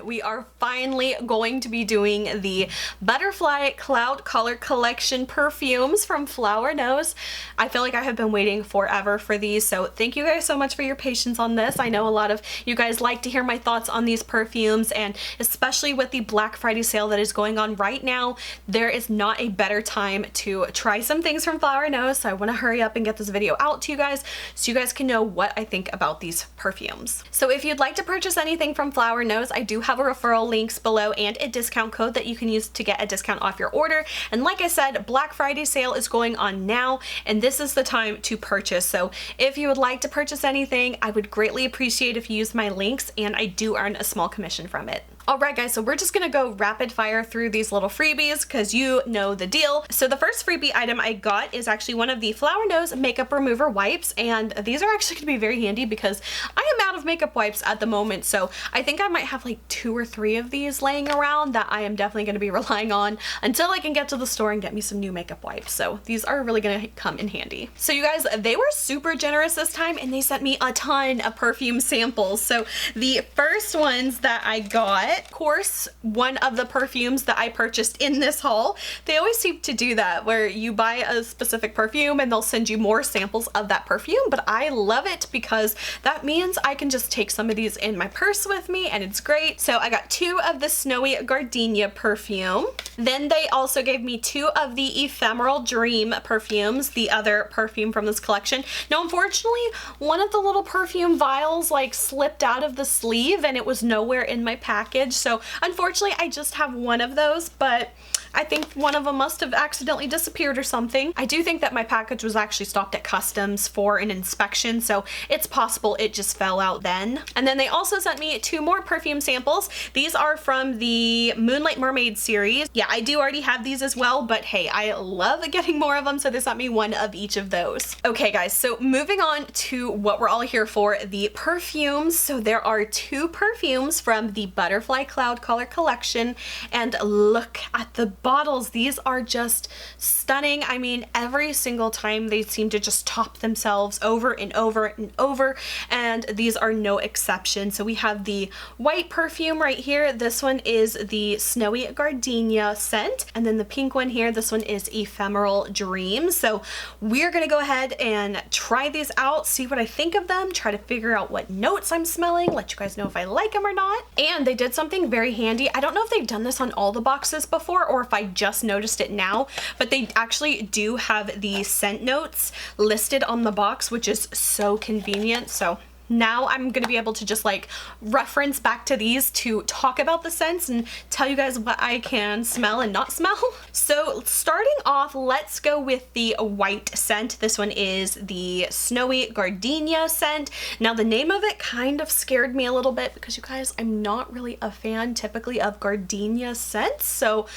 we are finally going to be doing the Butterfly Cloud Color Collection perfumes from Flower Nose. I feel like I have been waiting forever for these, so thank you guys so much for your patience on this. I know a lot of you guys like to hear my thoughts on these perfumes, and especially with the Black Friday sale that is going on right now, there is not a better time to try some things from Flower Nose, so I want to hurry up and get this video out to you guys so you guys can know what I think about these perfumes. So if you'd like to purchase anything from Flower Nose, I do have a referral links below and a discount code that you can use to get a discount off your order. And like I said, Black Friday sale is going on now, and this is the time to purchase. So if you would like to purchase anything, I would greatly appreciate if you use my links, and I do earn a small commission from it. Alright guys, so we're just gonna go rapid fire through these little freebies because you know the deal. So the first freebie item I got is actually one of the Flower Nose makeup remover wipes, and these are actually gonna be very handy because I am out of makeup wipes at the moment, so I think I might have like 2 or 3 of these laying around that I am definitely gonna be relying on until I can get to the store and get me some new makeup wipes. So these are really gonna come in handy. So you guys, they were super generous this time and they sent me a ton of perfume samples. So the first ones that I got, of course, one of the perfumes that I purchased in this haul. They always seem to do that where you buy a specific perfume and they'll send you more samples of that perfume, but I love it because that means I can just take some of these in my purse with me and it's great. So I got 2 of the Snowy Gardenia perfume. Then they also gave me 2 of the Ephemeral Dream perfumes, the other perfume from this collection. Now unfortunately, one of the little perfume vials like slipped out of the sleeve and it was nowhere in my package. So unfortunately I just have one of those, but I think one of them must have accidentally disappeared or something. I do think that my package was actually stopped at customs for an inspection, so it's possible it just fell out then. And then they also sent me 2 more perfume samples. These are from the Moonlight Mermaid series. Yeah, I do already have these as well, but hey, I love getting more of them, so they sent me 1 of each of those. Okay guys, so moving on to what we're all here for, the perfumes. So there are 2 perfumes from the Butterfly Cloud Color Collection, and look at the bottles. These are just stunning. I mean, every single time they seem to just top themselves over and over and over, and these are no exception. So we have the white perfume right here. This one is the Snowy Gardenia scent, and then the pink one here, this one is Ephemeral Dream. So we're gonna go ahead and try these out, see what I think of them, try to figure out what notes I'm smelling, let you guys know if I like them or not. And they did something very handy. I don't know if they've done this on all the boxes before or if I just noticed it now, but they actually do have the scent notes listed on the box, which is so convenient. So now I'm gonna be able to just like reference back to these to talk about the scents and tell you guys what I can smell and not smell. So starting off, let's go with the white scent. This one is the Snowy Gardenia scent. Now the name of it kind of scared me a little bit because you guys, I'm not really a fan typically of gardenia scents, so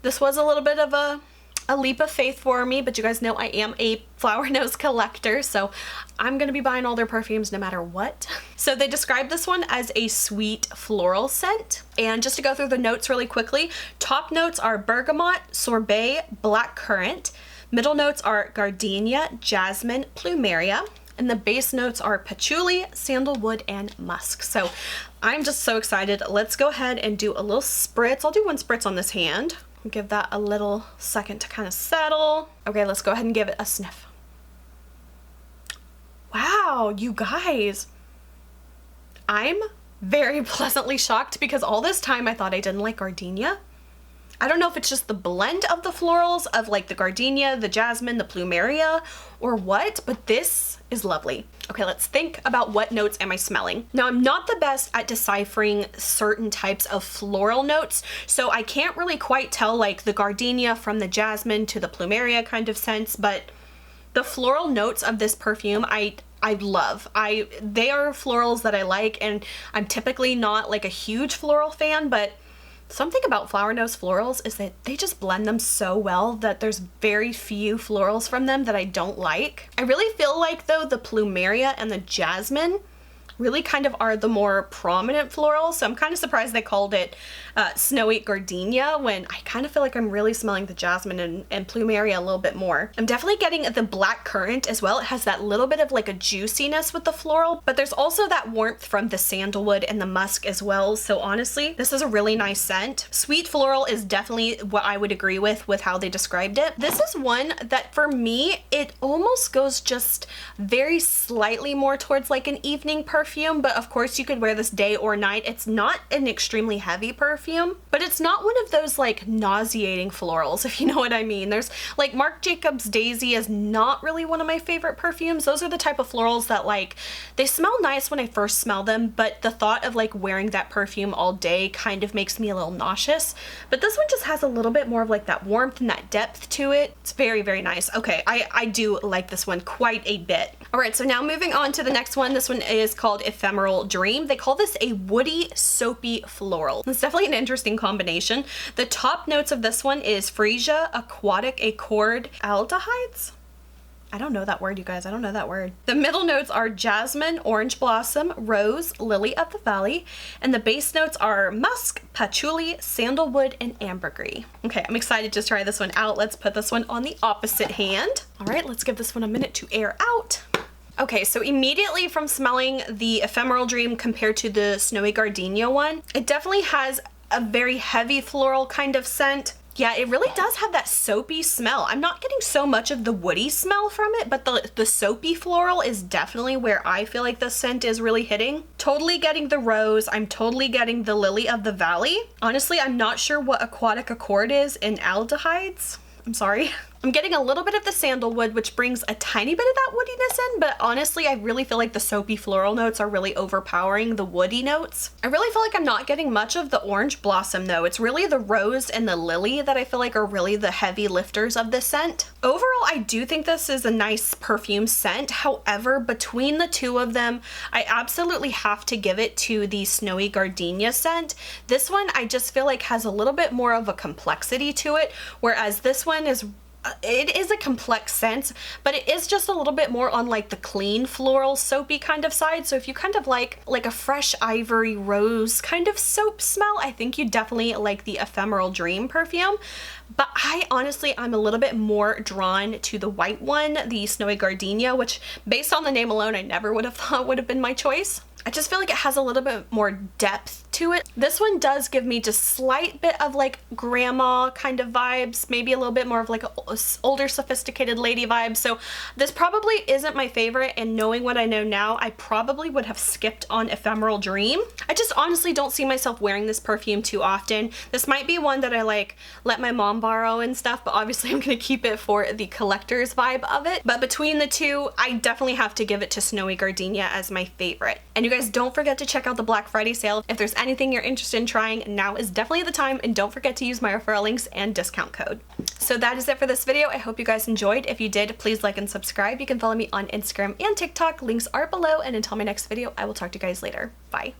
this was a little bit of a leap of faith for me, but you guys know I am a Flower Nose collector, so I'm gonna be buying all their perfumes no matter what. So they describe this one as a sweet floral scent. And just to go through the notes really quickly, top notes are bergamot, sorbet, black currant. Middle notes are gardenia, jasmine, plumeria. And the base notes are patchouli, sandalwood, and musk. So I'm just so excited. Let's go ahead and do a little spritz. I'll do 1 spritz on this hand. Give that a little second to kind of settle. Okay, let's go ahead and give it a sniff. Wow, you guys. I'm very pleasantly shocked because all this time I thought I didn't like gardenia. I don't know if it's just the blend of the florals of like the gardenia, the jasmine, the plumeria, or what, but this is lovely. Okay, let's think about what notes am I smelling. Now, I'm not the best at deciphering certain types of floral notes, so I can't really quite tell like the gardenia from the jasmine to the plumeria kind of scents, but the floral notes of this perfume I love. They are florals that I like, and I'm typically not like a huge floral fan, but something about Flower Nose florals is that they just blend them so well that there's very few florals from them that I don't like. I really feel like though the plumeria and the jasmine really kind of are the more prominent florals. So I'm kind of surprised they called it Snowy Gardenia when I kind of feel like I'm really smelling the jasmine and plumeria a little bit more. I'm definitely getting the black currant as well. It has that little bit of like a juiciness with the floral, but there's also that warmth from the sandalwood and the musk as well. So honestly, this is a really nice scent. Sweet floral is definitely what I would agree with how they described it. This is one that for me, it almost goes just very slightly more towards like an evening perfume, but of course you could wear this day or night. It's not an extremely heavy perfume, but it's not one of those like nauseating florals, if you know what I mean. There's like Marc Jacobs Daisy is not really one of my favorite perfumes. Those are the type of florals that like, they smell nice when I first smell them, but the thought of like wearing that perfume all day kind of makes me a little nauseous. But this one just has a little bit more of like that warmth and that depth to it. It's very, very nice. Okay, I do like this one quite a bit. All right, so now moving on to the next one. This one is called Ephemeral Dream. They call this a woody, soapy floral. It's definitely an interesting combination. The top notes of this one is freesia, aquatic accord, aldehydes. I don't know that word, you guys. I don't know that word. The middle notes are jasmine, orange blossom, rose, lily of the valley, and the base notes are musk, patchouli, sandalwood, and ambergris. Okay, I'm excited to try this one out. Let's put this one on the opposite hand. All right, let's give this one a minute to air out. Okay, so immediately from smelling the Ephemeral Dream compared to the Snowy Gardenia one, it definitely has a very heavy floral kind of scent. Yeah, it really does have that soapy smell. I'm not getting so much of the woody smell from it, but the soapy floral is definitely where I feel like the scent is really hitting. Totally getting the rose. I'm totally getting the lily of the valley. Honestly, I'm not sure what aquatic accord is in aldehydes. I'm sorry. I'm getting a little bit of the sandalwood, which brings a tiny bit of that woodiness in, but honestly, I really feel like the soapy floral notes are really overpowering the woody notes. I really feel like I'm not getting much of the orange blossom though. It's really the rose and the lily that I feel like are really the heavy lifters of this scent. Overall, I do think this is a nice perfume scent. However, between the two of them, I absolutely have to give it to the Snowy Gardenia scent. This one, I just feel like has a little bit more of a complexity to it, whereas this one is it is a complex scent, but it is just a little bit more on like the clean floral soapy kind of side. So if you kind of like a fresh ivory rose kind of soap smell, I think you definitely like the Ephemeral Dream perfume. But I'm a little bit more drawn to the white one, the Snowy Gardenia, which based on the name alone, I never would have thought would have been my choice. I just feel like it has a little bit more depth to it. This one does give me just slight bit of like grandma kind of vibes, maybe a little bit more of like a older sophisticated lady vibe. So this probably isn't my favorite, and knowing what I know now, I probably would have skipped on Ephemeral Dream. I just honestly don't see myself wearing this perfume too often. This might be one that I like let my mom borrow and stuff, but obviously I'm gonna keep it for the collector's vibe of it. But between the two, I definitely have to give it to Snowy Gardenia as my favorite. And you guys don't forget to check out the Black Friday sale. If there's anything you're interested in trying, now is definitely the time, and don't forget to use my referral links and discount code. So that is it for this video. I hope you guys enjoyed. If you did, please like and subscribe. You can follow me on Instagram and TikTok. Links are below, and until my next video, I will talk to you guys later. Bye.